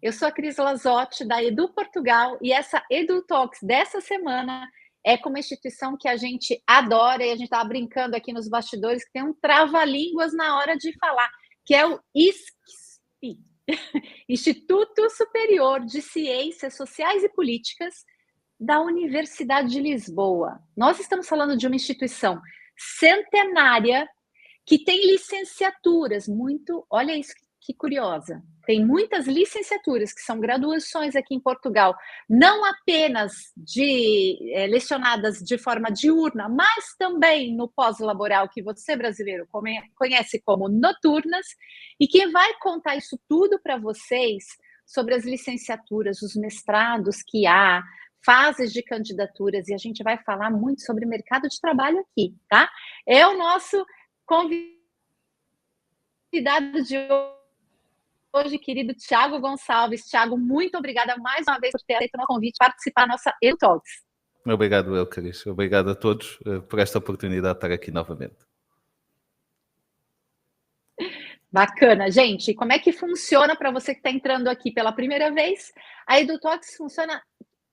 Eu sou a Cris Lazotti, da Edu Portugal, e essa Edu Talks dessa semana é com uma instituição que a gente adora, e a gente estava brincando aqui nos bastidores, que tem um trava-línguas na hora de falar, que é o ISCSP, Instituto Superior de Ciências Sociais e Políticas da Universidade de Lisboa. Nós estamos falando de uma instituição centenária que tem licenciaturas olha isso que curiosa, tem muitas licenciaturas que são graduações aqui em Portugal, não apenas lecionadas de forma diurna, mas também no pós-laboral, que você brasileiro conhece como noturnas, e quem vai contar isso tudo para vocês sobre as licenciaturas, os mestrados que há, fases de candidaturas, e a gente vai falar muito sobre mercado de trabalho aqui, tá? É o nosso convidado de hoje, querido Thiago Gonçalves. Thiago, muito obrigada mais uma vez por ter aceito o nosso convite para participar da nossa Edu Talks. Obrigado, Cris. Obrigado a todos por esta oportunidade de estar aqui novamente. Bacana, gente. Como é que funciona para você que está entrando aqui pela primeira vez? A Edu Talks funciona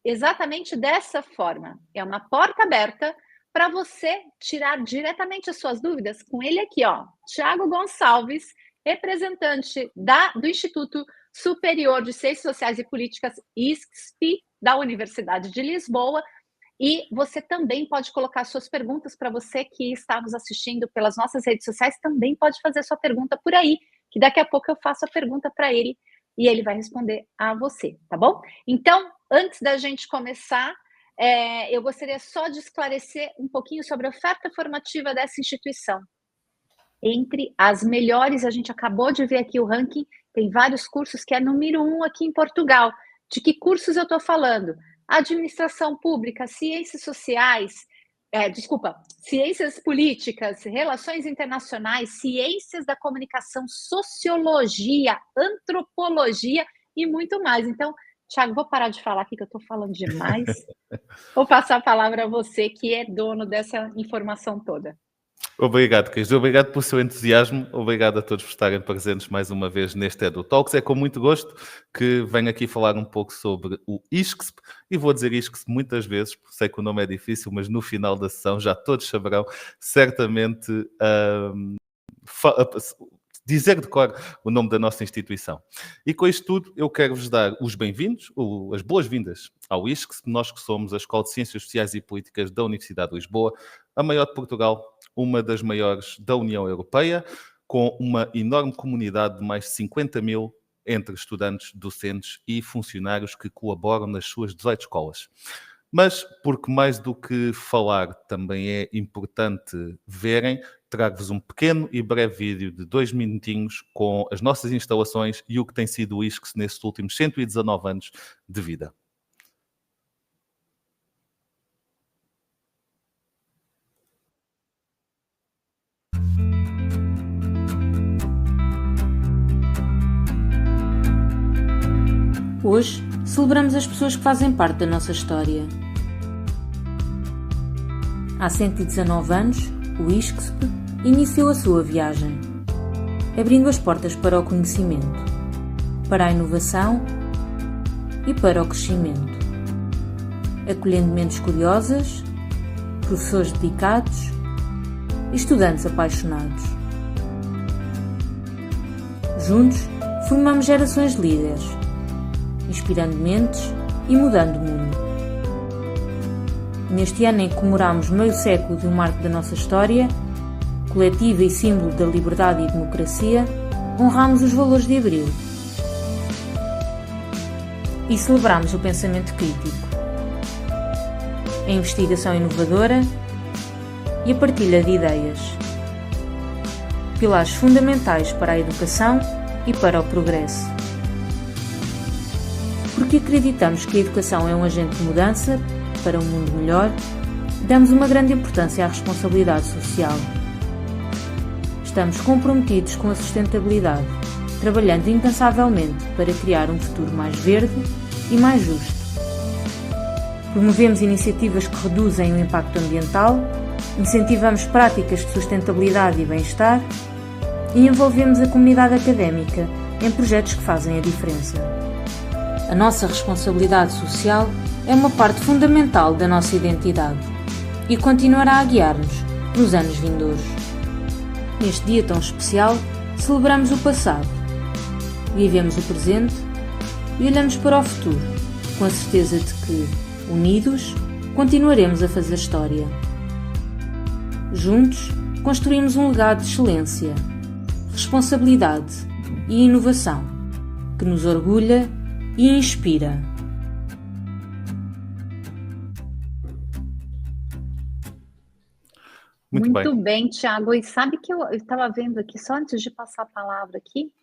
exatamente dessa forma. É uma porta aberta para você tirar diretamente as suas dúvidas com ele aqui, ó, Thiago Gonçalves, representante do Instituto Superior de Ciências Sociais e Políticas, ISCSP, da Universidade de Lisboa. E você também pode colocar suas perguntas, para você que está nos assistindo pelas nossas redes sociais, também pode fazer sua pergunta por aí, que daqui a pouco eu faço a pergunta para ele e ele vai responder a você, tá bom? Então, antes da gente começar, eu gostaria só de esclarecer um pouquinho sobre a oferta formativa dessa instituição. Entre as melhores, a gente acabou de ver aqui o ranking, tem vários cursos que é número 1 aqui em Portugal. De que cursos eu estou falando? Administração Pública, Ciências Sociais, Ciências Políticas, Relações Internacionais, Ciências da Comunicação, Sociologia, Antropologia e muito mais. Então, Thiago, vou parar de falar aqui que eu estou falando demais. Vou passar a palavra a você, que é dono dessa informação toda. Obrigado, Cris. Obrigado pelo seu entusiasmo. Obrigado a todos por estarem presentes mais uma vez neste Edu Talks. É com muito gosto que venho aqui falar um pouco sobre o ISCSP, e vou dizer ISCSP muitas vezes, porque sei que o nome é difícil, mas no final da sessão já todos saberão certamente dizer de cor o nome da nossa instituição. E com isto tudo, eu quero-vos dar os bem-vindos, as boas-vindas ao ISCSP, nós que somos a Escola de Ciências Sociais e Políticas da Universidade de Lisboa, a maior de Portugal, uma das maiores da União Europeia, com uma enorme comunidade de mais de 50 mil entre estudantes, docentes e funcionários que colaboram nas suas 18 escolas. Mas, porque mais do que falar também é importante verem, trago-vos um pequeno e breve vídeo de 2 minutinhos com as nossas instalações e o que tem sido o ISCSP nestes últimos 119 anos de vida. Hoje, celebramos as pessoas que fazem parte da nossa história. Há 119 anos, o ISCSP iniciou a sua viagem, abrindo as portas para o conhecimento, para a inovação e para o crescimento, acolhendo mentes curiosas, professores dedicados e estudantes apaixonados. Juntos, formamos gerações de líderes, inspirando mentes e mudando o mundo. Neste ano em que comemoramos meio século de um marco da nossa história, coletiva e símbolo da liberdade e democracia, honramos os valores de Abril e celebramos o pensamento crítico, a investigação inovadora e a partilha de ideias, pilares fundamentais para a educação e para o progresso. Porque acreditamos que a educação é um agente de mudança para um mundo melhor, damos uma grande importância à responsabilidade social. Estamos comprometidos com a sustentabilidade, trabalhando incansavelmente para criar um futuro mais verde e mais justo. Promovemos iniciativas que reduzem o impacto ambiental, incentivamos práticas de sustentabilidade e bem-estar e envolvemos a comunidade académica em projetos que fazem a diferença. A nossa responsabilidade social é uma parte fundamental da nossa identidade e continuará a guiar-nos nos anos vindouros. Neste dia tão especial, celebramos o passado, vivemos o presente e olhamos para o futuro, com a certeza de que, unidos, continuaremos a fazer história. Juntos, construímos um legado de excelência, responsabilidade e inovação, que nos orgulha e inspira. Muito bem, Tiago. E sabe que eu estava vendo aqui, só antes de passar a palavra aqui,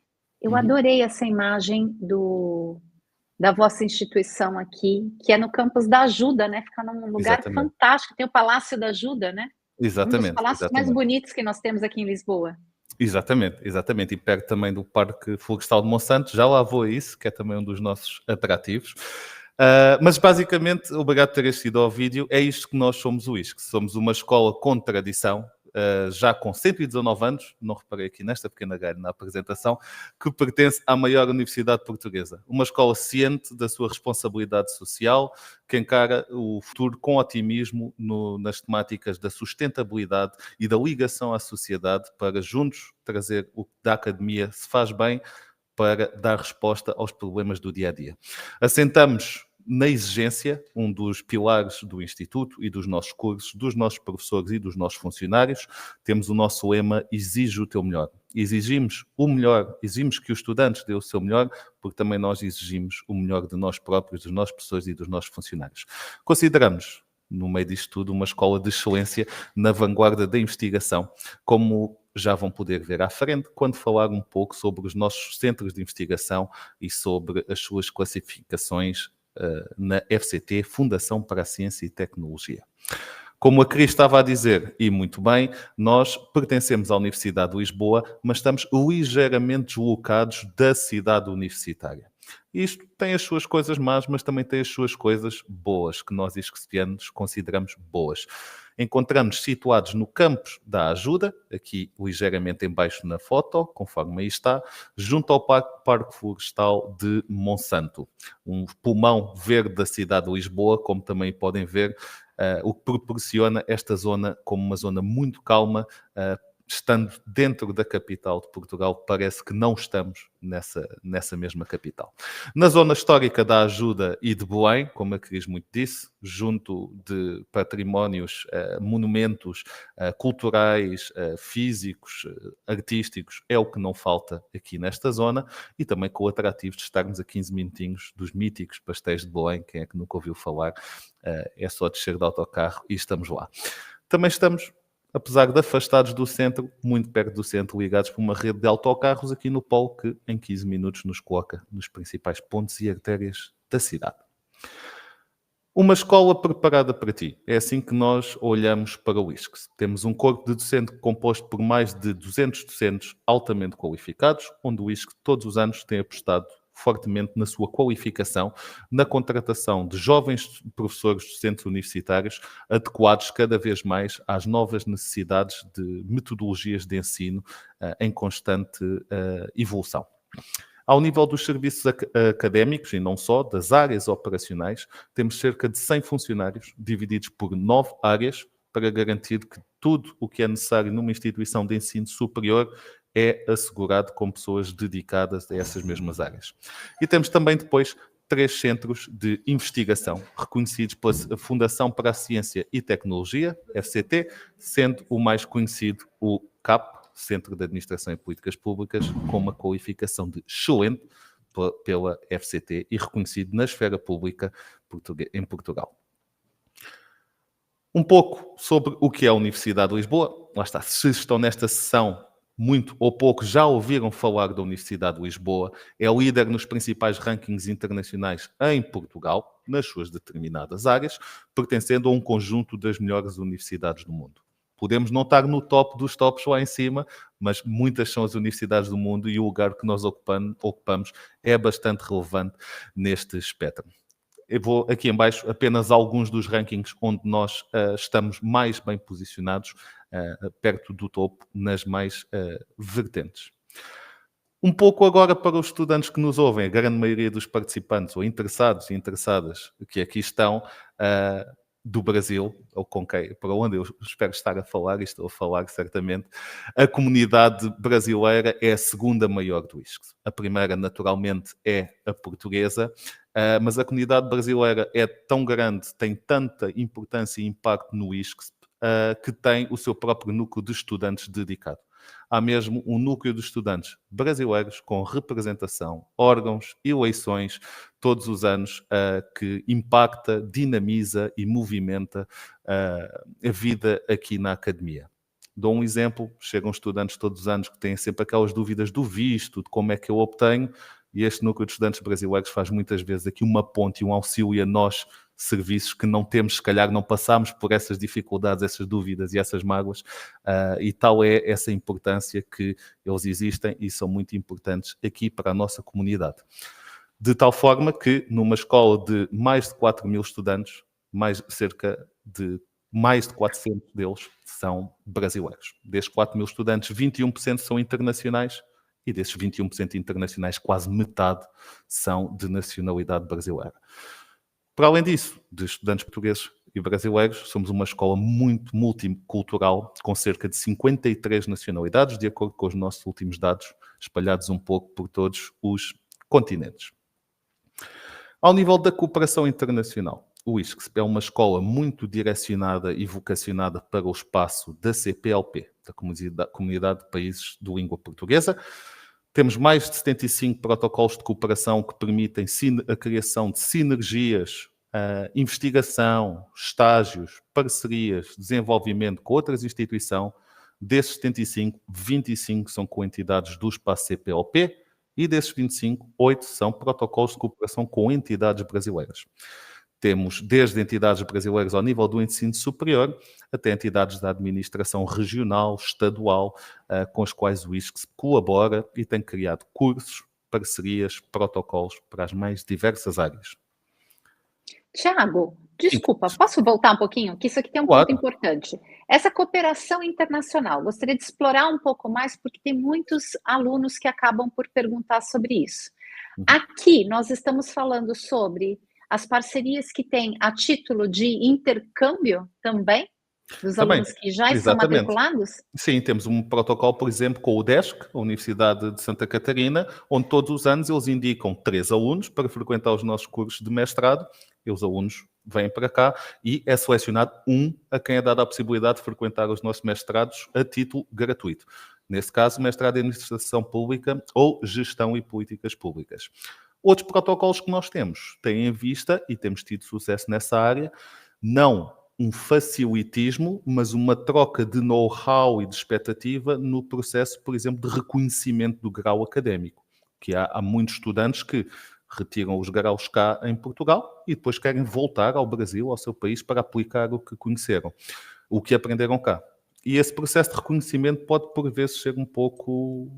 eu adorei essa imagem da vossa instituição aqui, que é no campus da Ajuda, né? Fica num lugar fantástico, tem o Palácio da Ajuda, né? Exatamente. Um dos palácios mais bonitos que nós temos aqui em Lisboa. Exatamente. E perto também do Parque Florestal de Monsanto, já lá vou a isso, que é também um dos nossos atrativos. Mas basicamente, obrigado por teres ido ao vídeo, é isto que nós somos o ISC. Somos uma escola com tradição, já com 119 anos, não reparei aqui nesta pequena galha na apresentação, que pertence à maior universidade portuguesa. Uma escola ciente da sua responsabilidade social, que encara o futuro com otimismo nas temáticas da sustentabilidade e da ligação à sociedade para juntos trazer o que da academia se faz bem para dar resposta aos problemas do dia-a-dia. Assentamos na exigência, um dos pilares do Instituto e dos nossos cursos, dos nossos professores e dos nossos funcionários. Temos o nosso lema: exige o teu melhor. Exigimos o melhor, exigimos que os estudantes dêem o seu melhor, porque também nós exigimos o melhor de nós próprios, dos nossos professores e dos nossos funcionários. Consideramos, no meio disto tudo, uma escola de excelência na vanguarda da investigação, como já vão poder ver à frente quando falar um pouco sobre os nossos centros de investigação e sobre as suas classificações na FCT, Fundação para a Ciência e Tecnologia. Como a Cris estava a dizer, e muito bem, nós pertencemos à Universidade de Lisboa, mas estamos ligeiramente deslocados da cidade universitária. Isto tem as suas coisas más, mas também tem as suas coisas boas, que nós isquecianos consideramos boas. Encontramos situados no campus da Ajuda, aqui ligeiramente em baixo na foto, conforme aí está, junto ao Parque Florestal de Monsanto, um pulmão verde da cidade de Lisboa, como também podem ver, o que proporciona esta zona como uma zona muito calma. Estando dentro da capital de Portugal, parece que não estamos nessa mesma capital. Na zona histórica da Ajuda e de Belém, como a Cris muito disse, junto de patrimónios, monumentos culturais, físicos, artísticos, é o que não falta aqui nesta zona, e também com o atrativo de estarmos a 15 minutinhos dos míticos pastéis de Belém. Quem é que nunca ouviu falar? É só descer de autocarro e estamos lá. Também estamos, apesar de afastados do centro, muito perto do centro, ligados por uma rede de autocarros aqui no polo, que em 15 minutos nos coloca nos principais pontos e artérias da cidade. Uma escola preparada para ti. É assim que nós olhamos para o ISCS. Temos um corpo de docente composto por mais de 200 docentes altamente qualificados, onde o ISCS todos os anos tem apostado fortemente na sua qualificação, na contratação de jovens professores docentes universitários adequados cada vez mais às novas necessidades de metodologias de ensino em constante evolução. Ao nível dos serviços académicos, e não só, das áreas operacionais, temos cerca de 100 funcionários, divididos por 9 áreas, para garantir que tudo o que é necessário numa instituição de ensino superior é assegurado com pessoas dedicadas a essas mesmas áreas. E temos também depois 3 centros de investigação, reconhecidos pela Fundação para a Ciência e Tecnologia, FCT, sendo o mais conhecido o CAP, Centro de Administração e Políticas Públicas, com uma qualificação de excelente pela FCT e reconhecido na esfera pública em Portugal. Um pouco sobre o que é a Universidade de Lisboa. Lá está, se estão nesta sessão, muito ou pouco já ouviram falar da Universidade de Lisboa. É líder nos principais rankings internacionais em Portugal, nas suas determinadas áreas, pertencendo a um conjunto das melhores universidades do mundo. Podemos não estar no top dos tops lá em cima, mas muitas são as universidades do mundo e o lugar que nós ocupamos é bastante relevante neste espectro. Eu vou aqui em baixo apenas alguns dos rankings onde nós estamos mais bem posicionados, perto do topo, nas mais vertentes. Um pouco agora para os estudantes que nos ouvem, a grande maioria dos participantes, ou interessados e interessadas que aqui estão, do Brasil, ou para onde eu espero estar a falar, e estou a falar certamente, a comunidade brasileira é a segunda maior do ISCS. A primeira, naturalmente, é a portuguesa, mas a comunidade brasileira é tão grande, tem tanta importância e impacto no ISCS, que tem o seu próprio núcleo de estudantes dedicado. Há mesmo um núcleo de estudantes brasileiros com representação, órgãos, eleições, todos os anos, que impacta, dinamiza e movimenta a vida aqui na academia. Dou um exemplo, chegam estudantes todos os anos que têm sempre aquelas dúvidas do visto, de como é que eu obtenho, e este núcleo de estudantes brasileiros faz muitas vezes aqui uma ponte e um auxílio a nós, serviços que não temos, se calhar não passamos por essas dificuldades, essas dúvidas e essas mágoas, e tal é essa importância que eles existem e são muito importantes aqui para a nossa comunidade. De tal forma que numa escola de mais de 4 mil estudantes, cerca de mais de 400 deles são brasileiros. Desses 4 mil estudantes, 21% são internacionais, e desses 21% internacionais, quase metade são de nacionalidade brasileira. Para além disso, de estudantes portugueses e brasileiros, somos uma escola muito multicultural, com cerca de 53 nacionalidades, de acordo com os nossos últimos dados, espalhados um pouco por todos os continentes. Ao nível da cooperação internacional, o ISCSP é uma escola muito direcionada e vocacionada para o espaço da CPLP, da Comunidade de Países de Língua Portuguesa. Temos mais de 75 protocolos de cooperação que permitem a criação de sinergias, investigação, estágios, parcerias, desenvolvimento com outras instituições. Desses 75, 25 são com entidades do espaço CPLP e desses 25, 8 são protocolos de cooperação com entidades brasileiras. Temos desde entidades brasileiras ao nível do ensino superior até entidades da administração regional, estadual, com as quais o ISCSP colabora e tem criado cursos, parcerias, protocolos para as mais diversas áreas. Tiago, desculpa, posso voltar um pouquinho? Que isso aqui tem um ponto importante. Essa cooperação internacional, gostaria de explorar um pouco mais, porque tem muitos alunos que acabam por perguntar sobre isso. Aqui nós estamos falando sobre as parcerias que têm a título de intercâmbio também, dos alunos que já estão matriculados? Sim, temos um protocolo, por exemplo, com o UDESC, a Universidade de Santa Catarina, onde todos os anos eles indicam 3 alunos para frequentar os nossos cursos de mestrado, e os alunos vêm para cá, e é selecionado um a quem é dada a possibilidade de frequentar os nossos mestrados a título gratuito. Nesse caso, mestrado em Administração Pública ou Gestão e Políticas Públicas. Outros protocolos que nós temos têm em vista, e temos tido sucesso nessa área, não um facilitismo, mas uma troca de know-how e de expectativa no processo, por exemplo, de reconhecimento do grau académico. Que há muitos estudantes que retiram os graus cá em Portugal e depois querem voltar ao Brasil, ao seu país, para aplicar o que conheceram, o que aprenderam cá. E esse processo de reconhecimento pode, por vezes, ser um pouco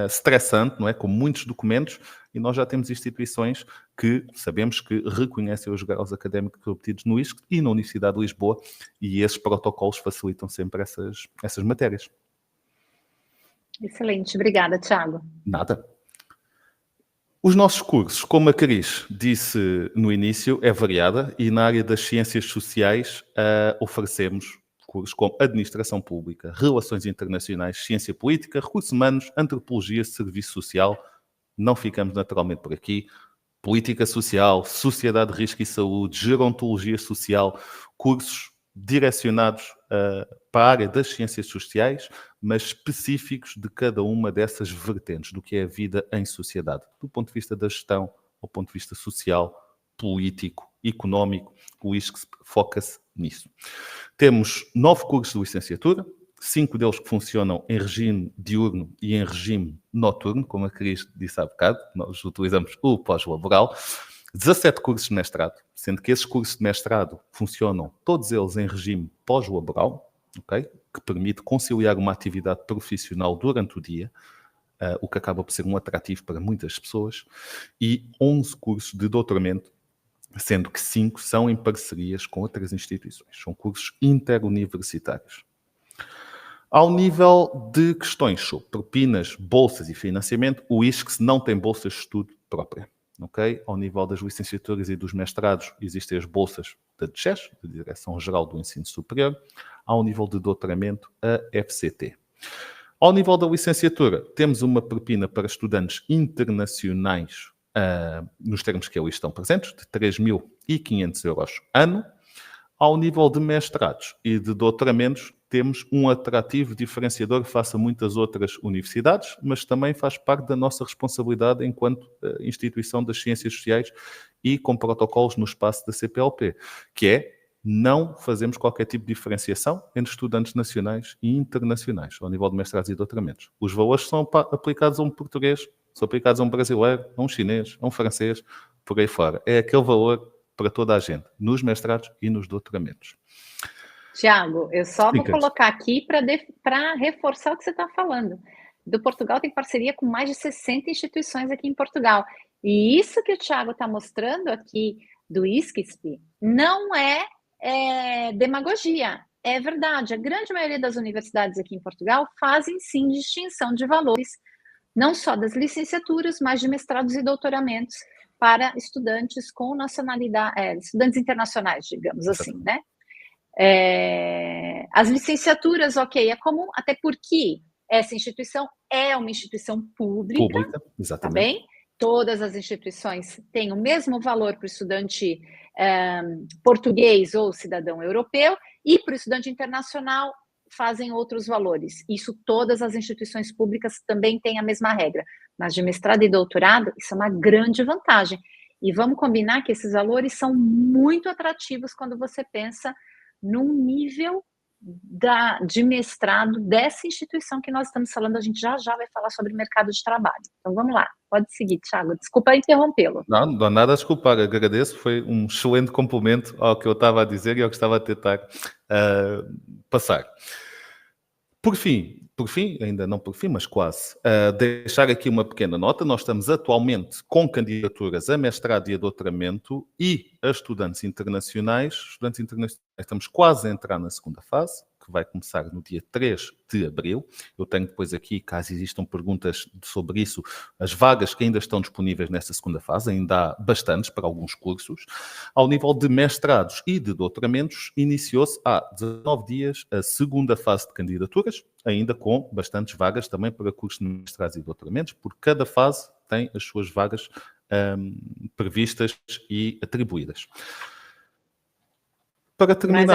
estressante, não é? Com muitos documentos, e nós já temos instituições que sabemos que reconhecem os graus académicos obtidos no ISCSP e na Universidade de Lisboa, e esses protocolos facilitam sempre essas matérias. Excelente, obrigada, Tiago. Nada. Os nossos cursos, como a Cris disse no início, é variada, e na área das ciências sociais oferecemos cursos como Administração Pública, Relações Internacionais, Ciência Política, Recursos Humanos, Antropologia, Serviço Social. Não ficamos naturalmente por aqui. Política Social, Sociedade de Risco e Saúde, Gerontologia Social, cursos direcionados para a área das ciências sociais, mas específicos de cada uma dessas vertentes, do que é a vida em sociedade, do ponto de vista da gestão, ao ponto de vista social, político, económico. O ISCSP foca-se nisso. Temos 9 cursos de licenciatura, 5 deles que funcionam em regime diurno e em regime noturno, como a Cris disse há bocado, nós utilizamos o pós-laboral, 17 cursos de mestrado, sendo que esses cursos de mestrado funcionam todos eles em regime pós-laboral, okay? Que permite conciliar uma atividade profissional durante o dia, o que acaba por ser um atrativo para muitas pessoas, e 11 cursos de doutoramento, sendo que 5 são em parcerias com outras instituições. São cursos interuniversitários. Ao nível de questões sobre propinas, bolsas e financiamento, o ISCS não tem bolsas de estudo própria. Okay? Ao nível das licenciaturas e dos mestrados, existem as bolsas da DGES, da Direção-Geral do Ensino Superior. Ao nível de doutoramento, a FCT. Ao nível da licenciatura, temos uma propina para estudantes internacionais, nos termos que ali estão presentes, de 3.500 euros ano. Ao nível de mestrados e de doutoramentos, temos um atrativo diferenciador face a muitas outras universidades, mas também faz parte da nossa responsabilidade enquanto instituição das ciências sociais e com protocolos no espaço da CPLP, que é não fazemos qualquer tipo de diferenciação entre estudantes nacionais e internacionais, ao nível de mestrados e doutoramentos. Os valores são aplicados a um português, são aplicados a um brasileiro, a um chinês, a um francês, por aí fora. É aquele valor para toda a gente, nos mestrados e nos doutoramentos. Tiago, eu só vou colocar aqui para reforçar o que você está falando. Do Portugal tem parceria com mais de 60 instituições aqui em Portugal. E isso que o Tiago está mostrando aqui do ISCSP não é demagogia, é verdade. A grande maioria das universidades aqui em Portugal fazem sim distinção de valores, não só das licenciaturas, mas de mestrados e doutoramentos para estudantes com nacionalidade, estudantes internacionais, digamos assim, né? As licenciaturas, ok, é comum, até porque essa instituição é uma instituição pública, exatamente. Tá bem? Todas as instituições têm o mesmo valor para o estudante português ou cidadão europeu, e para o estudante internacional fazem outros valores. Isso todas as instituições públicas também têm a mesma regra. Mas de mestrado e doutorado, isso é uma grande vantagem. E vamos combinar que esses valores são muito atrativos quando você pensa num nível de mestrado dessa instituição que nós estamos falando. A gente já vai falar sobre mercado de trabalho. Então vamos lá, pode seguir, Tiago. Desculpa interrompê-lo. Não há nada a desculpar, agradeço, foi um excelente complemento ao que eu estava a dizer e ao que estava a tentar passar. Por fim, ainda não por fim, mas quase, deixar aqui uma pequena nota. Nós estamos atualmente com candidaturas a mestrado e a doutoramento e a estudantes internacionais. Estamos quase a entrar na segunda fase, que vai começar no dia 3 de abril. Eu tenho depois aqui, caso existam perguntas sobre isso, as vagas que ainda estão disponíveis nesta segunda fase, ainda há bastantes para alguns cursos. Ao nível de mestrados e de doutoramentos, iniciou-se há 19 dias a segunda fase de candidaturas, ainda com bastantes vagas também para cursos de mestrados e doutoramentos, porque cada fase tem as suas vagas previstas e atribuídas. Para terminar...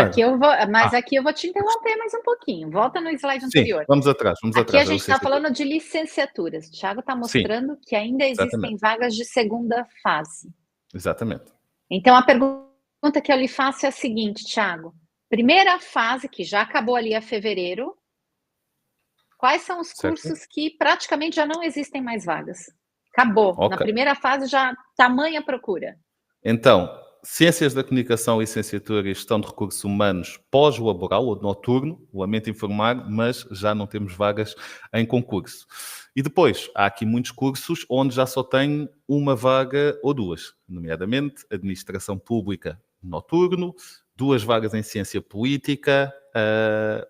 Mas aqui eu vou te interromper mais um pouquinho. Volta no slide anterior. Sim, vamos atrás. Aqui a gente está falando de licenciaturas. O Tiago está mostrando que ainda existem vagas de segunda fase. Exatamente. Então, a pergunta que eu lhe faço é a seguinte, Tiago. Primeira fase, que já acabou ali a fevereiro, quais são os cursos que praticamente já não existem mais vagas? Acabou. Okay. Na primeira fase já tamanha procura. Então, Ciências da Comunicação, licenciatura e Gestão de Recursos Humanos pós-laboral ou noturno, lamento informar, mas já não temos vagas em concurso. E depois, há aqui muitos cursos onde já só tem uma vaga ou duas, nomeadamente Administração Pública noturno, 2 vagas em Ciência Política,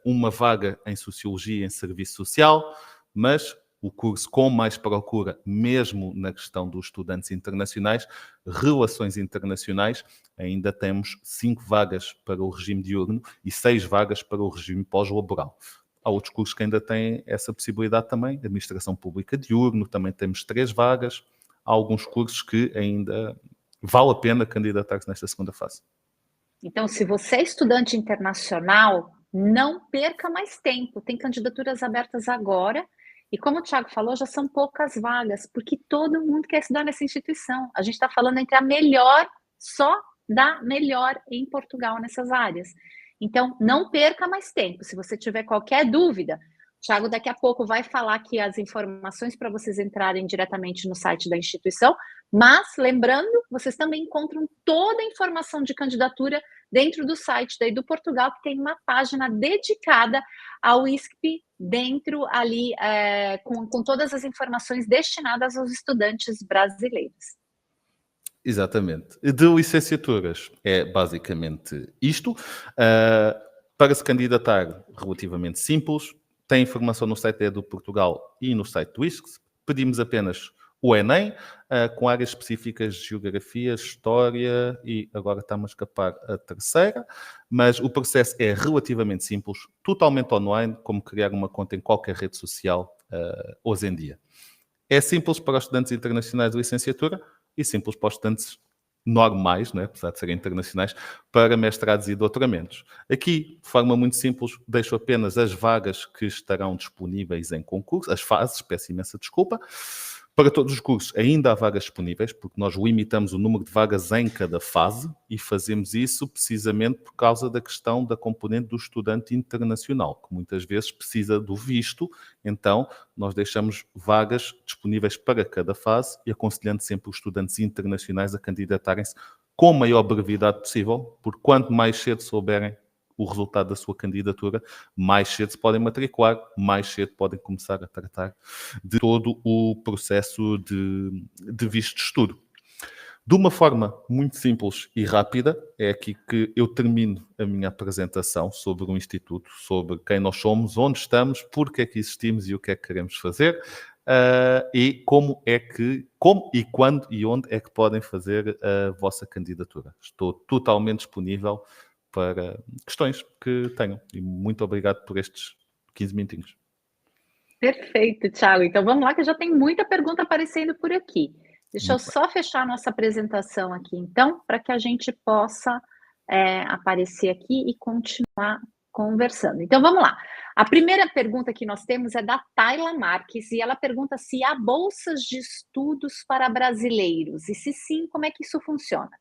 uma vaga em Sociologia e em Serviço Social, mas o curso com mais procura, mesmo na questão dos estudantes internacionais, Relações Internacionais, ainda temos 5 vagas para o regime diurno e 6 vagas para o regime pós-laboral. Há outros cursos que ainda têm essa possibilidade também, Administração Pública diurno, também temos 3 vagas. Há alguns cursos que ainda vale a pena candidatar-se nesta segunda fase. Então, se você é estudante internacional, não perca mais tempo, tem candidaturas abertas agora. E como o Tiago falou, já são poucas vagas, porque todo mundo quer estudar nessa instituição. A gente está falando entre a melhor, só da melhor em Portugal nessas áreas. Então, não perca mais tempo. Se você tiver qualquer dúvida, o Tiago daqui a pouco vai falar aqui as informações para vocês entrarem diretamente no site da instituição, mas, lembrando, vocês também encontram toda a informação de candidatura dentro do site da EduPortugal, que tem uma página dedicada ao ISCP, dentro ali, com todas as informações destinadas aos estudantes brasileiros. Exatamente. De licenciaturas é basicamente isto. Para se candidatar, relativamente simples, tem informação no site da Edu Portugal e no site do ISCS. Pedimos apenas o Enem, com áreas específicas de geografia, história e agora está-me a escapar a terceira, mas o processo é relativamente simples, totalmente online, como criar uma conta em qualquer rede social hoje em dia. É simples para os estudantes internacionais de licenciatura e simples para os estudantes normais, não é? Apesar de serem internacionais, para mestrados e doutoramentos. Aqui, de forma muito simples, deixo apenas as vagas que estarão disponíveis em concurso, as fases, peço imensa desculpa. Para todos os cursos ainda há vagas disponíveis, porque nós limitamos o número de vagas em cada fase e fazemos isso precisamente por causa da questão da componente do estudante internacional, que muitas vezes precisa do visto, então nós deixamos vagas disponíveis para cada fase e aconselhando sempre os estudantes internacionais a candidatarem-se com a maior brevidade possível, porque quanto mais cedo souberem o resultado da sua candidatura, mais cedo se podem matricular, mais cedo podem começar a tratar de todo o processo de visto de estudo. De uma forma muito simples e rápida, é aqui que eu termino a minha apresentação sobre o Instituto, sobre quem nós somos, onde estamos, porque é que existimos e o que é que queremos fazer, e como e quando e onde é que podem fazer a vossa candidatura. Estou totalmente disponível para questões que tenham. E muito obrigado por estes 15 minutinhos. Perfeito, Thiago. Então vamos lá, que já tem muita pergunta aparecendo por aqui. Deixa eu só fechar a nossa apresentação aqui, então, para que a gente possa aparecer aqui e continuar conversando. Então vamos lá. A primeira pergunta que nós temos é da Tayla Marques, e ela pergunta se há bolsas de estudos para brasileiros, e se sim, como é que isso funciona?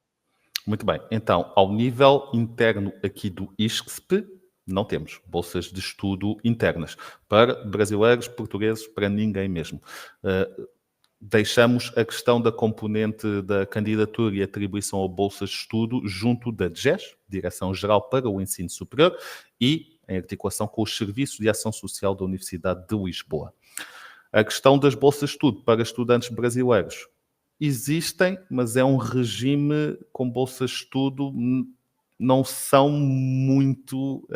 Muito bem. Então, ao nível interno aqui do ISCSP, não temos bolsas de estudo internas. Para brasileiros, portugueses, para ninguém mesmo. Deixamos a questão da componente da candidatura e atribuição a bolsas de estudo junto da DGES, Direção-Geral para o Ensino Superior, e em articulação com os Serviços de Ação Social da Universidade de Lisboa. A questão das bolsas de estudo para estudantes brasileiros existem, mas é um regime com bolsas de estudo, não são muito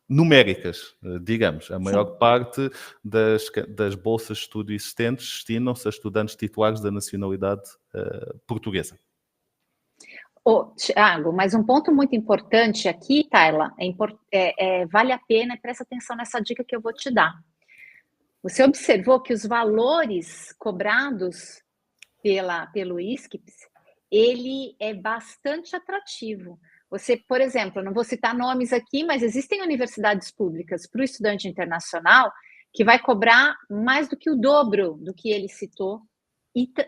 numéricas, digamos. A maior parte das bolsas de estudo existentes destinam-se a estudantes titulares da nacionalidade portuguesa. Thiago, mas um ponto muito importante aqui, Tayla, vale a pena, presta atenção nessa dica que eu vou te dar. Você observou que os valores cobrados pelo ISCPS, ele é bastante atrativo. Você, por exemplo, não vou citar nomes aqui, mas existem universidades públicas para o estudante internacional que vai cobrar mais do que o dobro do que ele citou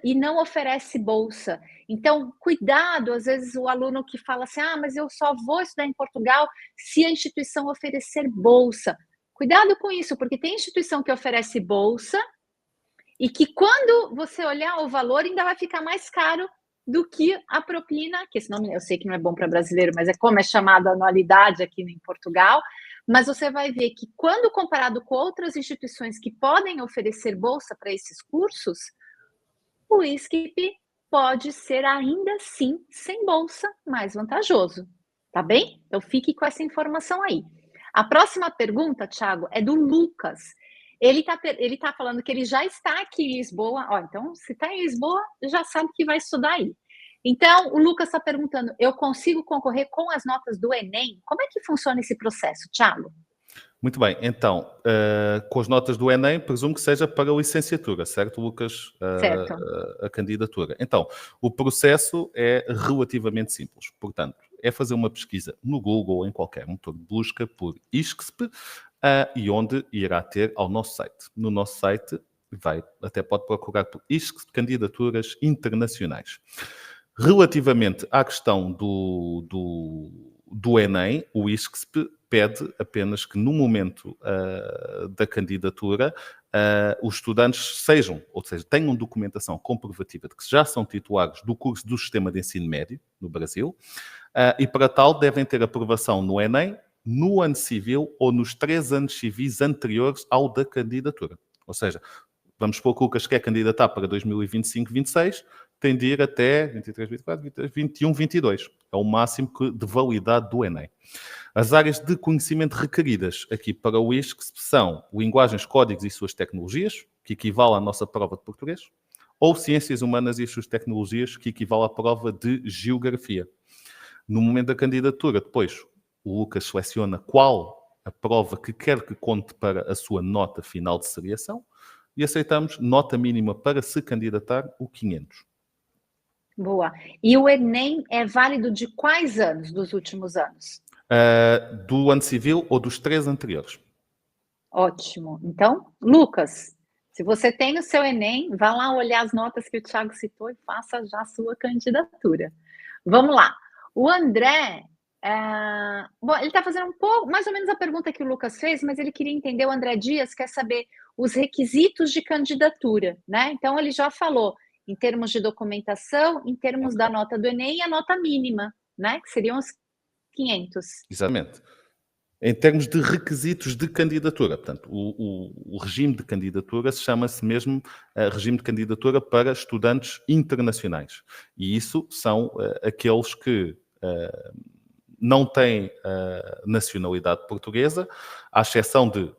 e não oferece bolsa. Então, cuidado, às vezes o aluno que fala assim, mas eu só vou estudar em Portugal se a instituição oferecer bolsa. Cuidado com isso, porque tem instituição que oferece bolsa e que quando você olhar o valor ainda vai ficar mais caro do que a propina, que esse nome eu sei que não é bom para brasileiro, mas é como é chamado a anualidade aqui em Portugal, mas você vai ver que quando comparado com outras instituições que podem oferecer bolsa para esses cursos, o ISCP pode ser ainda assim, sem bolsa, mais vantajoso, tá bem? Então fique com essa informação aí. A próxima pergunta, Thiago, é do Lucas. Ele tá falando que ele já está aqui em Lisboa. Então, se está em Lisboa, já sabe que vai estudar aí. Então, o Lucas está perguntando, eu consigo concorrer com as notas do Enem? Como é que funciona esse processo, Thiago? Muito bem. Então, com as notas do Enem, presumo que seja para a licenciatura, certo, Lucas? Certo. A candidatura. Então, o processo é relativamente simples. Portanto, é fazer uma pesquisa no Google ou em qualquer motor de busca por ISCSP, e onde irá ter ao nosso site. No nosso site, até pode procurar por ISCSP Candidaturas Internacionais. Relativamente à questão do Enem, o ISCSP pede apenas que no momento da candidatura os estudantes tenham documentação comprovativa de que já são titulares do curso do Sistema de Ensino Médio no Brasil, e para tal devem ter aprovação no Enem, no ano civil ou nos 3 anos civis anteriores ao da candidatura. Ou seja, vamos supor que o Lucas quer candidatar para 2025-26, tem de ir até 23, 24, 21, 22. É o máximo de validade do Enem. As áreas de conhecimento requeridas aqui para o ISCS são linguagens, códigos e suas tecnologias, que equivale à nossa prova de português, ou ciências humanas e as suas tecnologias, que equivale à prova de geografia. No momento da candidatura, depois, o Lucas seleciona qual a prova que quer que conte para a sua nota final de seriação e aceitamos nota mínima para se candidatar, o 500. Boa. E o Enem é válido de quais anos dos últimos anos? Do ano civil ou dos 3 anteriores. Ótimo. Então, Lucas, se você tem o seu Enem, vá lá olhar as notas que o Thiago citou e faça já a sua candidatura. Vamos lá. O André, bom, ele está fazendo um pouco, mais ou menos a pergunta que o Lucas fez, mas ele queria entender, o André Dias quer saber os requisitos de candidatura, né? Então, ele já falou em termos de documentação, em termos da nota do Enem e a nota mínima, né? Que seriam os 500. Exatamente. Em termos de requisitos de candidatura, portanto, o regime de candidatura chama-se mesmo regime de candidatura para estudantes internacionais. E isso são aqueles que não têm nacionalidade portuguesa, à exceção de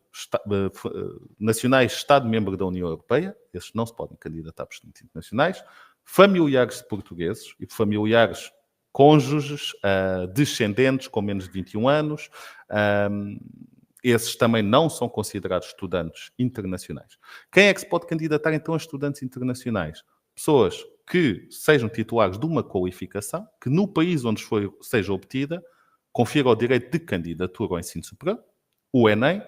nacionais Estado-membro da União Europeia, esses não se podem candidatar para estudantes internacionais, familiares de portugueses e familiares cônjuges, descendentes com menos de 21 anos, esses também não são considerados estudantes internacionais. Quem é que se pode candidatar então a estudantes internacionais? Pessoas que sejam titulares de uma qualificação, que no país onde seja obtida, confira o direito de candidatura ao ensino superior, o Enem,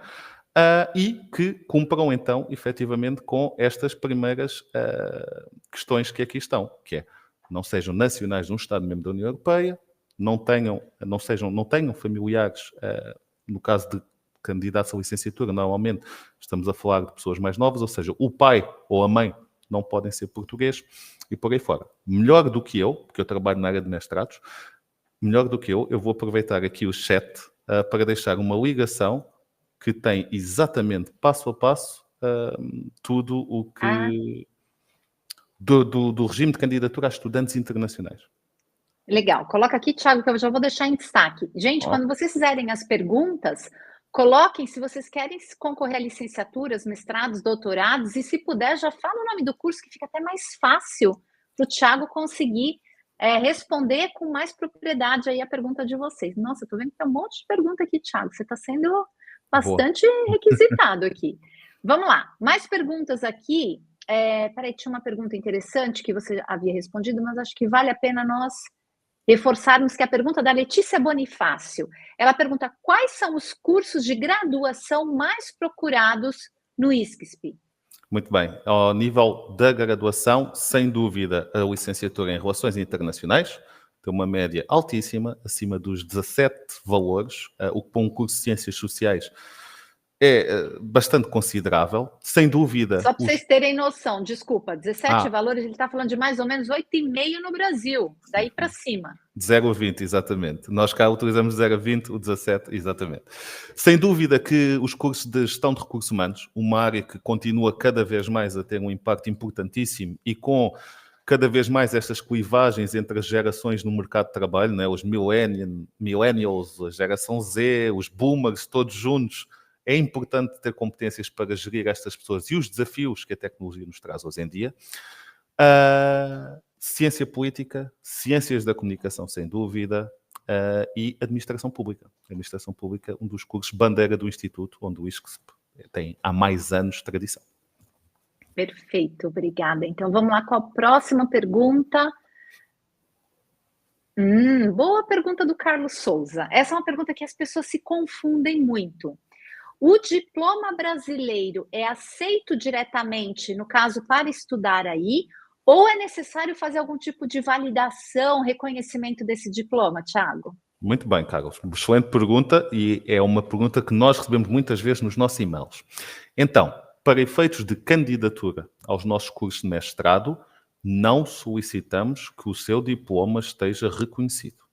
e que cumpram então, efetivamente, com estas primeiras questões que aqui estão, que é não sejam nacionais de um Estado-membro da União Europeia, não tenham familiares, no caso de candidatos à licenciatura, normalmente estamos a falar de pessoas mais novas, ou seja, o pai ou a mãe não podem ser português e por aí fora. Melhor do que eu, porque eu trabalho na área de mestrados, melhor do que eu vou aproveitar aqui o chat para deixar uma ligação que tem exatamente passo a passo tudo o que... Do regime de candidatura a estudantes internacionais. Legal. Coloca aqui, Thiago, que eu já vou deixar em destaque. Gente, quando vocês fizerem as perguntas, coloquem se vocês querem concorrer a licenciaturas, mestrados, doutorados, e se puder, já fala o nome do curso, que fica até mais fácil para o Thiago conseguir responder com mais propriedade aí a pergunta de vocês. Nossa, tô vendo que tem um monte de pergunta aqui, Thiago. Você está sendo bastante requisitado aqui. Vamos lá. Mais perguntas aqui. Peraí, tinha uma pergunta interessante que você havia respondido, mas acho que vale a pena nós reforçarmos, que é a pergunta da Letícia Bonifácio. Ela pergunta: quais são os cursos de graduação mais procurados no ISCSP? Muito bem. Ao nível da graduação, sem dúvida, a licenciatura em Relações Internacionais tem uma média altíssima, acima dos 17 valores, o que para um curso de Ciências Sociais é bastante considerável, sem dúvida. Só para vocês terem noção, desculpa, 17 valores, ele está falando de mais ou menos 8,5 no Brasil, daí para cima. De 0 a 20, exatamente. Nós cá utilizamos 0 a 20, o 17, exatamente. Sem dúvida que os cursos de gestão de recursos humanos, uma área que continua cada vez mais a ter um impacto importantíssimo e com cada vez mais estas clivagens entre as gerações no mercado de trabalho, né? Os millennials, a geração Z, os boomers, todos juntos. É importante ter competências para gerir estas pessoas e os desafios que a tecnologia nos traz hoje em dia. Ciência política, ciências da comunicação, sem dúvida, e administração pública. Administração pública, um dos cursos bandeira do Instituto, onde o ISCSP tem há mais anos de tradição. Perfeito, obrigada. Então, vamos lá com a próxima pergunta. Boa pergunta do Carlos Souza. Essa é uma pergunta que as pessoas se confundem muito. O diploma brasileiro é aceito diretamente, no caso, para estudar aí, ou é necessário fazer algum tipo de validação, reconhecimento desse diploma, Thiago? Muito bem, Carlos. Excelente pergunta e é uma pergunta que nós recebemos muitas vezes nos nossos e-mails. Então, para efeitos de candidatura aos nossos cursos de mestrado, não solicitamos que o seu diploma esteja reconhecido.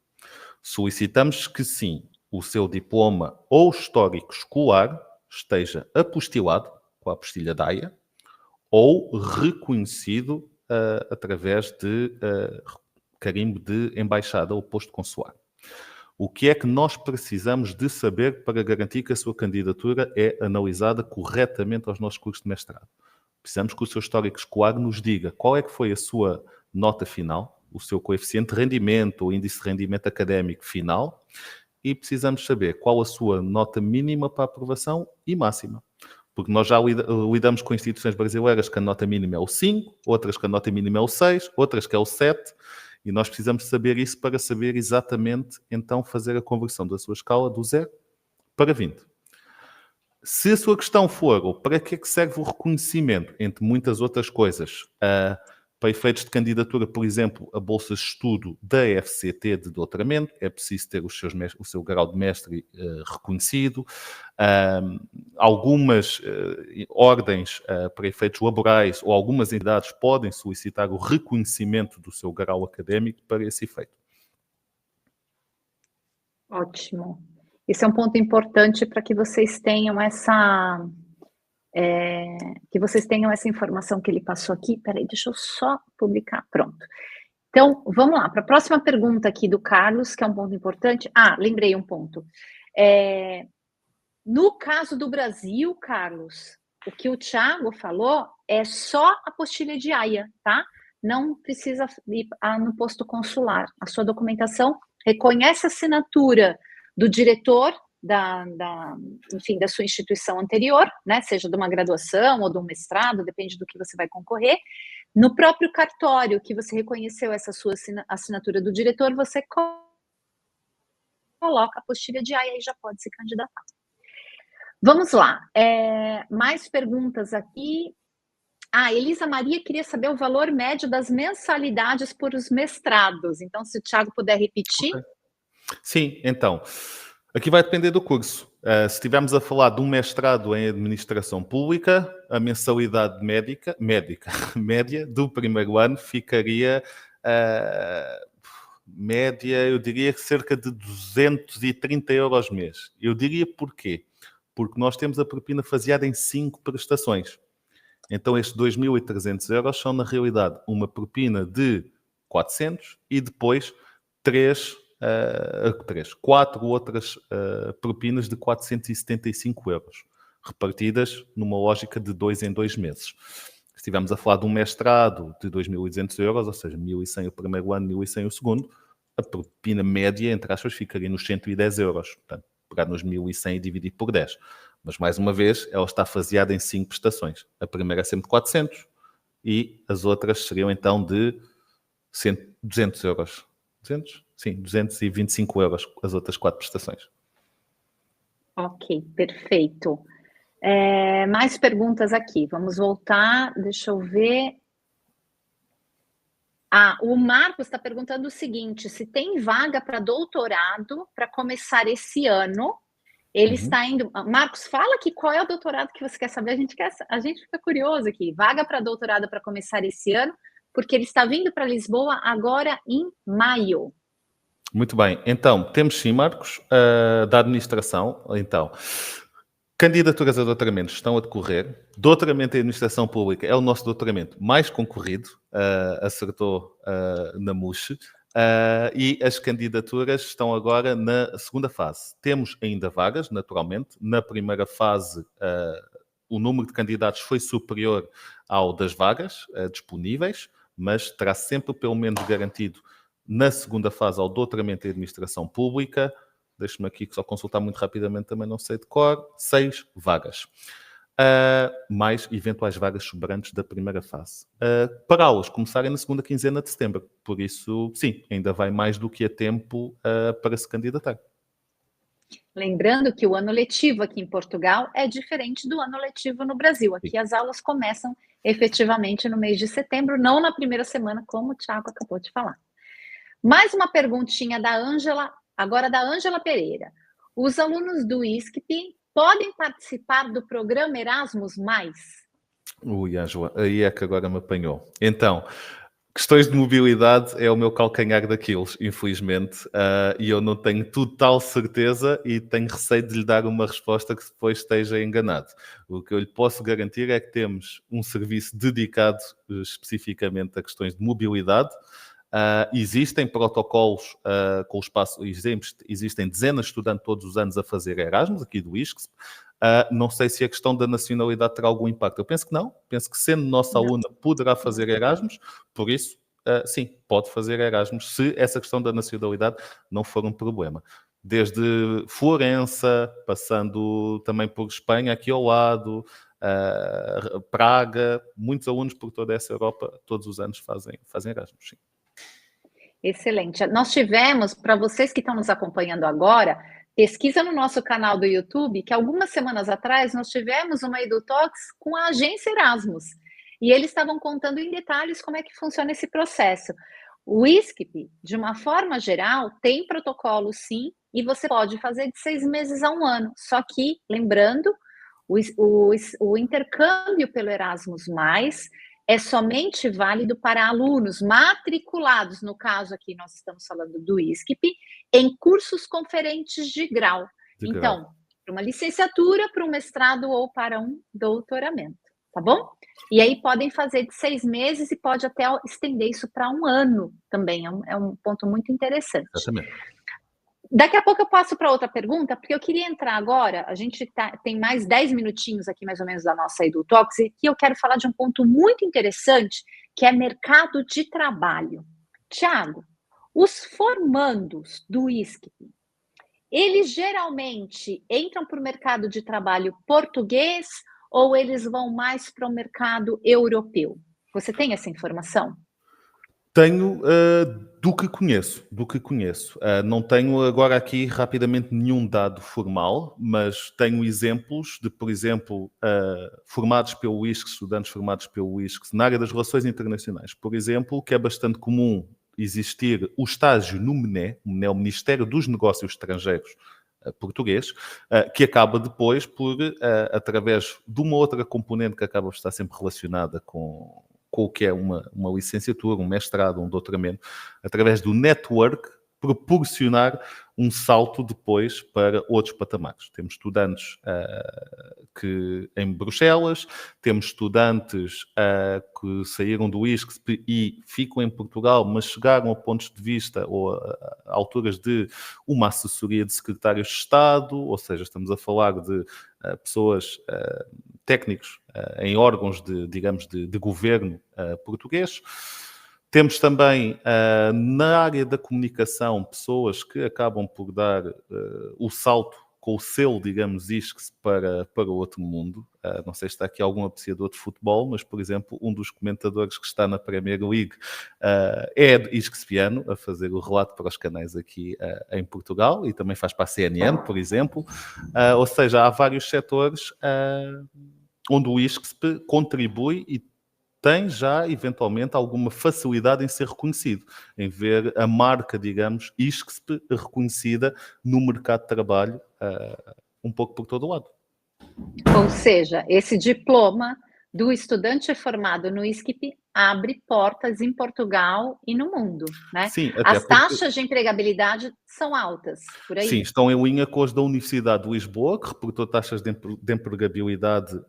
Solicitamos que sim, o seu diploma ou histórico escolar esteja apostilado com a apostilha DAIA ou reconhecido através de carimbo de embaixada ou posto consular. O que é que nós precisamos de saber para garantir que a sua candidatura é analisada corretamente aos nossos cursos de mestrado? Precisamos que o seu histórico escolar nos diga qual é que foi a sua nota final, o seu coeficiente de rendimento, o índice de rendimento académico final, e precisamos saber qual a sua nota mínima para aprovação e máxima. Porque nós já lidamos com instituições brasileiras que a nota mínima é o 5, outras que a nota mínima é o 6, outras que é o 7, e nós precisamos saber isso para saber exatamente, então, fazer a conversão da sua escala do 0 para 20. Se a sua questão for, ou para que é que serve o reconhecimento, entre muitas outras coisas, para efeitos de candidatura, por exemplo, a bolsa de estudo da FCT de doutoramento, é preciso ter o seu grau de mestre reconhecido. Algumas ordens para efeitos laborais ou algumas entidades podem solicitar o reconhecimento do seu grau académico para esse efeito. Ótimo. Esse é um ponto importante para que vocês tenham essa informação que ele passou aqui. Peraí, deixa eu só publicar. Pronto. Então, vamos lá, para a próxima pergunta aqui do Carlos, que é um ponto importante. Lembrei um ponto. No caso do Brasil, Carlos, o que o Thiago falou é só a apostila de AIA, tá? Não precisa ir no posto consular. A sua documentação reconhece a assinatura do diretor enfim, da sua instituição anterior, né? Seja de uma graduação ou de um mestrado, depende do que você vai concorrer. No próprio cartório que você reconheceu essa sua assinatura do diretor, você coloca a apostila de AIA e já pode se candidatar. Vamos lá. Mais perguntas aqui. Elisa Maria queria saber o valor médio das mensalidades por os mestrados. Então, se o Thiago puder repetir. Okay. Sim, então. Aqui vai depender do curso. Se estivermos a falar de um mestrado em administração pública, a mensalidade média do primeiro ano ficaria média, eu diria que cerca de 230 euros mês. Eu diria porquê? Porque nós temos a propina faseada em 5 prestações. Então estes 2.300 euros são, na realidade, uma propina de 400 e depois 4 outras propinas de 475 euros, repartidas numa lógica de 2 em 2 meses. Se estivermos a falar de um mestrado de 2.200 euros, ou seja, 1.100 o primeiro ano, 1.100 o segundo, a propina média, entre aspas, ficaria nos 110 euros. Portanto, pegar nos 1.100 e dividir por 10. Mas, mais uma vez, ela está faseada em 5 prestações. A primeira é sempre de 400 e as outras seriam, então, de 200 euros. 200? Sim, 225 euros as outras 4 prestações. Ok, perfeito. Mais perguntas aqui. Vamos voltar, deixa eu ver. O Marcos está perguntando o seguinte, se tem vaga para doutorado para começar esse ano. Ele está indo... Marcos, fala aqui qual é o doutorado que você quer saber. A gente fica curioso aqui. Vaga para doutorado para começar esse ano, porque ele está vindo para Lisboa agora em maio. Muito bem. Então, temos sim, Marcos, da administração. Então, candidaturas a doutoramentos estão a decorrer. Doutoramento em administração pública é o nosso doutoramento mais concorrido. Acertou na MUSH. E as candidaturas estão agora na segunda fase. Temos ainda vagas, naturalmente. Na primeira fase, o número de candidatos foi superior ao das vagas disponíveis, mas terá sempre pelo menos garantido na segunda fase ao doutoramento em administração pública. Deixe-me aqui só consultar muito rapidamente, também não sei de cor, 6 vagas. Mais eventuais vagas sobrantes da primeira fase. Para aulas começarem na segunda quinzena de setembro. Por isso, sim, ainda vai mais do que a tempo para se candidatar. Lembrando que o ano letivo aqui em Portugal é diferente do ano letivo no Brasil. Aqui as aulas começam efetivamente no mês de setembro, não na primeira semana, como o Thiago acabou de falar. Mais uma perguntinha da Ângela, agora da Ângela Pereira. Os alunos do ISCP podem participar do programa Erasmus+? Ui, Ângela, aí é que agora me apanhou. Então, Questões de mobilidade é o meu calcanhar daqueles, infelizmente, e eu não tenho total certeza e tenho receio de lhe dar uma resposta que depois esteja enganado. O que eu lhe posso garantir é que temos um serviço dedicado especificamente a questões de mobilidade. Existem protocolos com o espaço, existem dezenas de estudantes todos os anos a fazer Erasmus, aqui do ISCSP. Não sei se a questão da nacionalidade terá algum impacto. Eu penso que não. Penso que, sendo nossa aluna, poderá fazer Erasmus. Por isso, sim, pode fazer Erasmus, se essa questão da nacionalidade não for um problema. Desde Florença, passando também por Espanha, aqui ao lado, Praga, muitos alunos por toda essa Europa, todos os anos fazem Erasmus, sim. Excelente. Nós tivemos, para vocês que estão nos acompanhando agora, pesquisa no nosso canal do YouTube, que algumas semanas atrás nós tivemos uma EduTalks com a agência Erasmus. E eles estavam contando em detalhes como é que funciona esse processo. O ISCP, de uma forma geral, tem protocolo sim, e você pode fazer de 6 meses a 1 ano. Só que, lembrando, o intercâmbio pelo Erasmus+, é somente válido para alunos matriculados, no caso aqui nós estamos falando do ISCP, em cursos conferentes de grau. Então, para uma licenciatura, para um mestrado ou para um doutoramento, tá bom? E aí podem fazer de 6 meses e pode até estender isso para 1 ano também, é um ponto muito interessante. Exatamente. Daqui a pouco eu passo para outra pergunta, porque eu queria entrar agora, a gente tem mais 10 minutinhos aqui, mais ou menos, da nossa EduTalks, e aqui eu quero falar de um ponto muito interessante, que é mercado de trabalho. Tiago, os formandos do ISCP, eles geralmente entram para o mercado de trabalho português ou eles vão mais para o mercado europeu? Você tem essa informação? Tenho do que conheço. Não tenho agora aqui rapidamente nenhum dado formal, mas tenho exemplos de, por exemplo, formados pelo ISCS, estudantes formados pelo ISCS na área das relações internacionais, por exemplo, que é bastante comum existir o estágio no MNE, o Ministério dos Negócios Estrangeiros português, que acaba depois por, através de uma outra componente que acaba por estar sempre relacionada com o que é uma licenciatura, um mestrado, um doutoramento, através do network, proporcionar um salto depois para outros patamares. Temos estudantes em Bruxelas, temos estudantes que saíram do ISCSP e ficam em Portugal, mas chegaram a pontos de vista ou a alturas de uma assessoria de secretários de Estado, ou seja, estamos a falar de pessoas, técnicos em órgãos de governo português. Temos também, na área da comunicação, pessoas que acabam por dar o salto com o selo, digamos, ISCS para o outro mundo. Não sei se está aqui algum apreciador de futebol, mas, por exemplo, um dos comentadores que está na Premier League é ISCSiano, a fazer o relato para os canais aqui em Portugal, e também faz para a CNN, por exemplo. Ou seja, há vários setores onde o ISCSP contribui e tem já, eventualmente, alguma facilidade em ser reconhecido, em ver a marca, digamos, ISCSP reconhecida no mercado de trabalho um pouco por todo o lado. Ou seja, esse diploma do estudante formado no ISCP abre portas em Portugal e no mundo, né? Sim, as taxas de empregabilidade são altas, por aí. Sim, estão em linha com as da Universidade de Lisboa, que reportou taxas de empregabilidade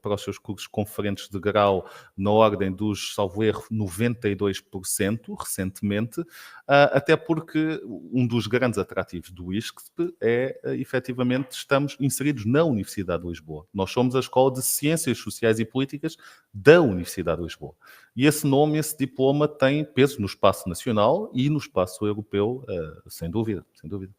para os seus cursos conferentes de grau na ordem dos, salvo erro, 92% recentemente, até porque um dos grandes atrativos do ISCSP é, efetivamente, estamos inseridos na Universidade de Lisboa. Nós somos a Escola de Ciências Sociais e Políticas da Universidade de Lisboa. E esse nome, esse diploma tem peso no espaço nacional e no espaço europeu, sem dúvida, sem dúvida.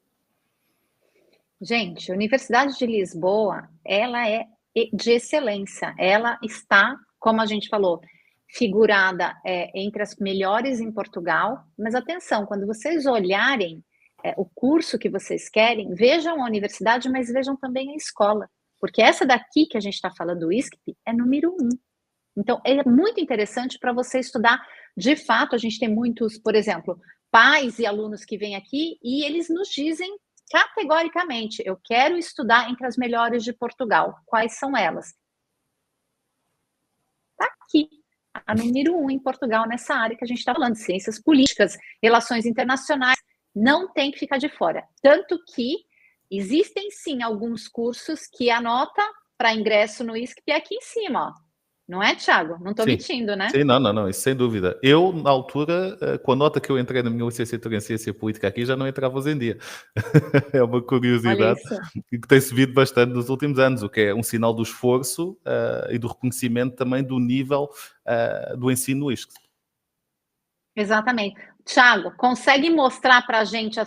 Gente, a Universidade de Lisboa, ela é de excelência. Ela está, como a gente falou, figurada entre as melhores em Portugal. Mas atenção, quando vocês olharem o curso que vocês querem, vejam a universidade, mas vejam também a escola. Porque essa daqui que a gente está falando, o ISCP, é número 1. Então, é muito interessante para você estudar. De fato, a gente tem muitos, por exemplo, pais e alunos que vêm aqui e eles nos dizem categoricamente, eu quero estudar entre as melhores de Portugal. Quais são elas? Está aqui. a número 1 em Portugal nessa área que a gente está falando, ciências políticas, relações internacionais, não tem que ficar de fora. Tanto que existem sim alguns cursos que a nota para ingresso no ISCP é aqui em cima, ó. Não é, Thiago? Não estou mentindo, né? Sim, não, isso sem dúvida. Eu, na altura, com a nota que eu entrei na minha licenciatura em Ciência Política aqui, já não entrava hoje em dia. É uma curiosidade que tem subido bastante nos últimos anos, o que é um sinal do esforço e do reconhecimento também do nível do ensino ISCS. Exatamente. Thiago, consegue mostrar para a gente a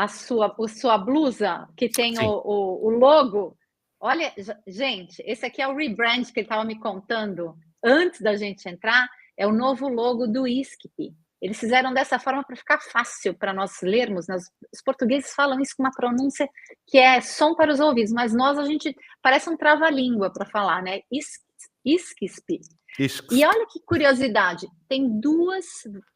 sua blusa que tem o logo? Olha, gente, esse aqui é o rebrand que ele estava me contando antes da gente entrar, é o novo logo do ISCP. Eles fizeram dessa forma para ficar fácil para nós lermos, né? Os portugueses falam isso com uma pronúncia que é som para os ouvidos, mas a gente parece um trava-língua para falar, né? ISCP. E olha que curiosidade, tem 2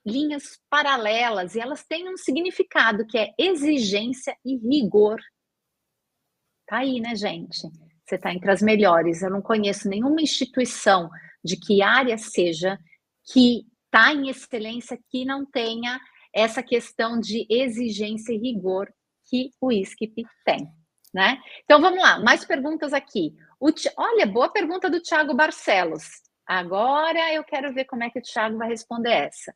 linhas paralelas e elas têm um significado que é exigência e rigor. Tá aí, né, gente? Você está entre as melhores. Eu não conheço nenhuma instituição de que área seja que está em excelência que não tenha essa questão de exigência e rigor que o ISCP tem, né? Então, vamos lá, mais perguntas aqui. Olha, boa pergunta do Thiago Barcelos. Agora eu quero ver como é que o Thiago vai responder essa.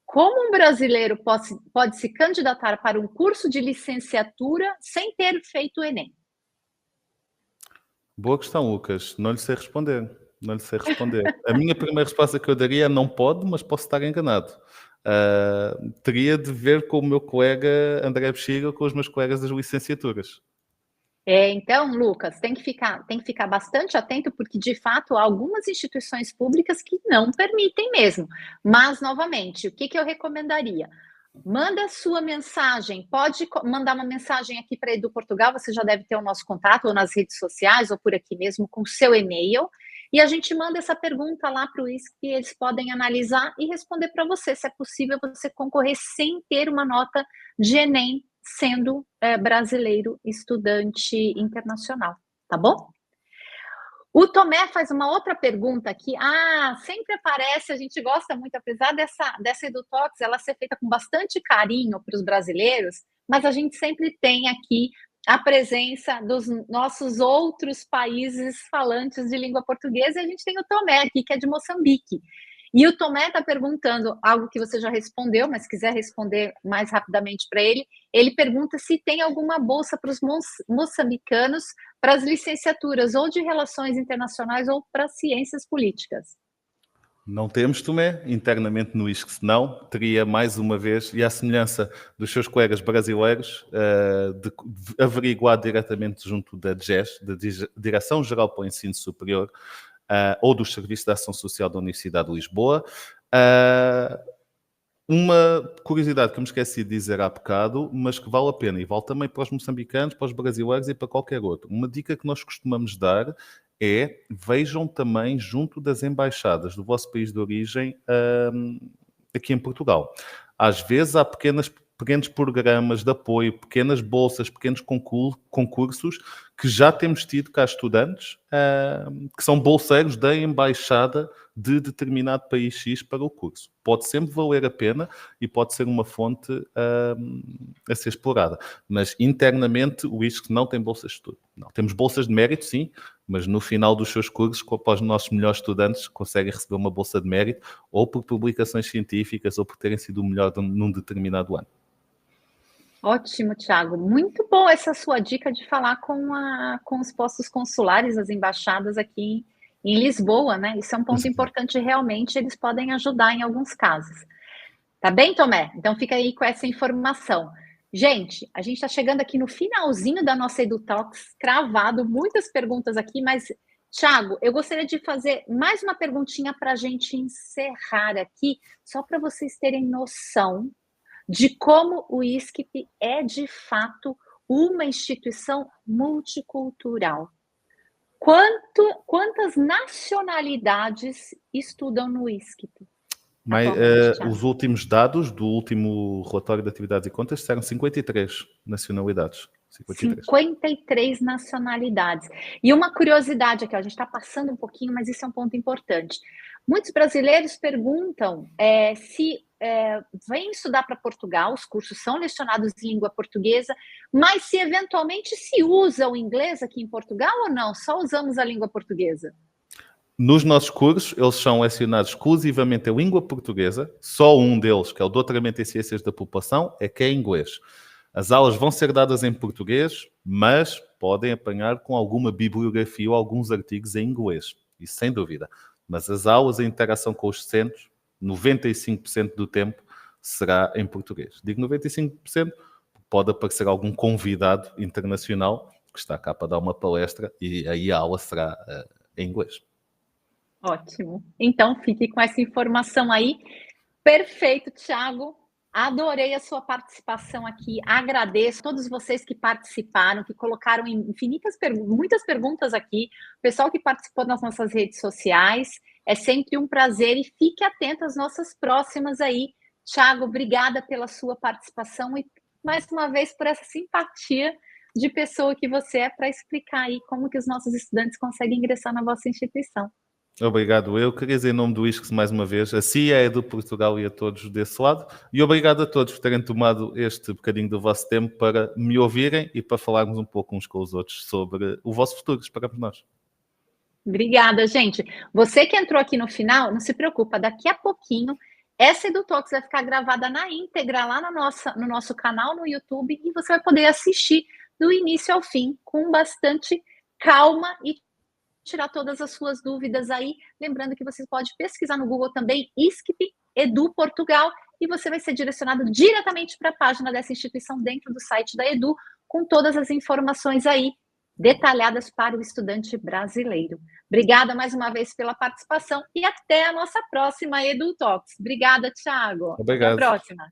Como um brasileiro pode se candidatar para um curso de licenciatura sem ter feito o Enem? Boa questão, Lucas. Não lhe sei responder. A minha primeira resposta que eu daria é não pode, mas posso estar enganado. Teria de ver com o meu colega André Bexiga, com os meus colegas das licenciaturas. Então, Lucas, tem que ficar bastante atento, porque, de fato, há algumas instituições públicas que não permitem mesmo. Mas, novamente, o que eu recomendaria? Manda sua mensagem, pode mandar uma mensagem aqui para a Edu Portugal, você já deve ter o nosso contato, ou nas redes sociais, ou por aqui mesmo, com o seu e-mail, e a gente manda essa pergunta lá para o ISCP, que eles podem analisar e responder para você, se é possível você concorrer sem ter uma nota de Enem, sendo brasileiro estudante internacional, tá bom? O Tomé faz uma outra pergunta aqui. Sempre aparece, a gente gosta muito, apesar dessa EduTalks, ela ser feita com bastante carinho para os brasileiros, mas a gente sempre tem aqui a presença dos nossos outros países falantes de língua portuguesa, e a gente tem o Tomé aqui, que é de Moçambique. E o Tomé está perguntando algo que você já respondeu, mas se quiser responder mais rapidamente para ele, ele pergunta se tem alguma bolsa para os moçambicanos para as licenciaturas, ou de Relações Internacionais, ou para Ciências Políticas. Não temos, Tomé, internamente no ISCS não. Teria, mais uma vez, e à semelhança dos seus colegas brasileiros, de averiguar diretamente junto da DGES, da Direção-Geral para o Ensino Superior, ou dos Serviços de Ação Social da Universidade de Lisboa. Uma curiosidade que eu me esqueci de dizer há bocado, mas que vale a pena, e vale também para os moçambicanos, para os brasileiros e para qualquer outro. Uma dica que nós costumamos dar é: vejam também junto das embaixadas do vosso país de origem aqui em Portugal. Às vezes há pequenos programas de apoio, pequenas bolsas, pequenos concursos que já temos tido cá estudantes que são bolseiros da embaixada de determinado país X para o curso. Pode sempre valer a pena e pode ser uma fonte a ser explorada. Mas internamente o ISCS não tem bolsas de estudo. Não. Temos bolsas de mérito, sim, mas no final dos seus cursos, para os nossos melhores estudantes, conseguem receber uma bolsa de mérito, ou por publicações científicas, ou por terem sido o melhor num determinado ano. Ótimo, Thiago. Muito bom essa sua dica de falar com os postos consulares, as embaixadas aqui em Lisboa, né? Isso é um ponto importante, realmente, eles podem ajudar em alguns casos. Tá bem, Tomé? Então fica aí com essa informação. Gente, a gente está chegando aqui no finalzinho da nossa EduTalks, cravado, muitas perguntas aqui, mas, Thiago, eu gostaria de fazer mais uma perguntinha para a gente encerrar aqui, só para vocês terem noção de como o ISCP é, de fato, uma instituição multicultural. Quantas nacionalidades estudam no ISCP? Mas os últimos dados do último relatório de atividades e contas disseram 53 nacionalidades. 53 nacionalidades. E uma curiosidade aqui, ó, a gente está passando um pouquinho, mas isso é um ponto importante. Muitos brasileiros perguntam se vêm estudar para Portugal, os cursos são lecionados em língua portuguesa, mas se eventualmente se usa o inglês aqui em Portugal ou não? Só usamos a língua portuguesa? Nos nossos cursos, eles são lecionados exclusivamente em língua portuguesa, só um deles, que é o Doutoramento em Ciências da População, é que é em inglês. As aulas vão ser dadas em português, mas podem apanhar com alguma bibliografia ou alguns artigos em inglês, isso sem dúvida. Mas as aulas, a interação com os docentes, 95% do tempo será em português. Digo 95%, pode aparecer algum convidado internacional que está cá para dar uma palestra e aí a aula será em inglês. Ótimo. Então, fique com essa informação aí. Perfeito, Thiago. Adorei a sua participação aqui. Agradeço a todos vocês que participaram, que colocaram muitas perguntas aqui. O pessoal que participou nas nossas redes sociais. É sempre um prazer e fique atento às nossas próximas aí. Thiago, obrigada pela sua participação e, mais uma vez, por essa simpatia de pessoa que você é para explicar aí como que os nossos estudantes conseguem ingressar na vossa instituição. Obrigado. Eu queria dizer em nome do ISCS mais uma vez, a CIA é do Portugal e a todos desse lado, e obrigado a todos por terem tomado este bocadinho do vosso tempo para me ouvirem e para falarmos um pouco uns com os outros sobre o vosso futuro. Esperamos nós. Obrigada, gente. Você que entrou aqui no final, não se preocupa, daqui a pouquinho essa EduTalks vai ficar gravada na íntegra lá no nosso canal no YouTube e você vai poder assistir do início ao fim com bastante calma e tirar todas as suas dúvidas aí. Lembrando que você pode pesquisar no Google também ISCP Edu Portugal e você vai ser direcionado diretamente para a página dessa instituição dentro do site da Edu com todas as informações aí detalhadas para o estudante brasileiro. Obrigada mais uma vez pela participação e até a nossa próxima EduTalks. Obrigada, Thiago. Obrigado. Até a próxima.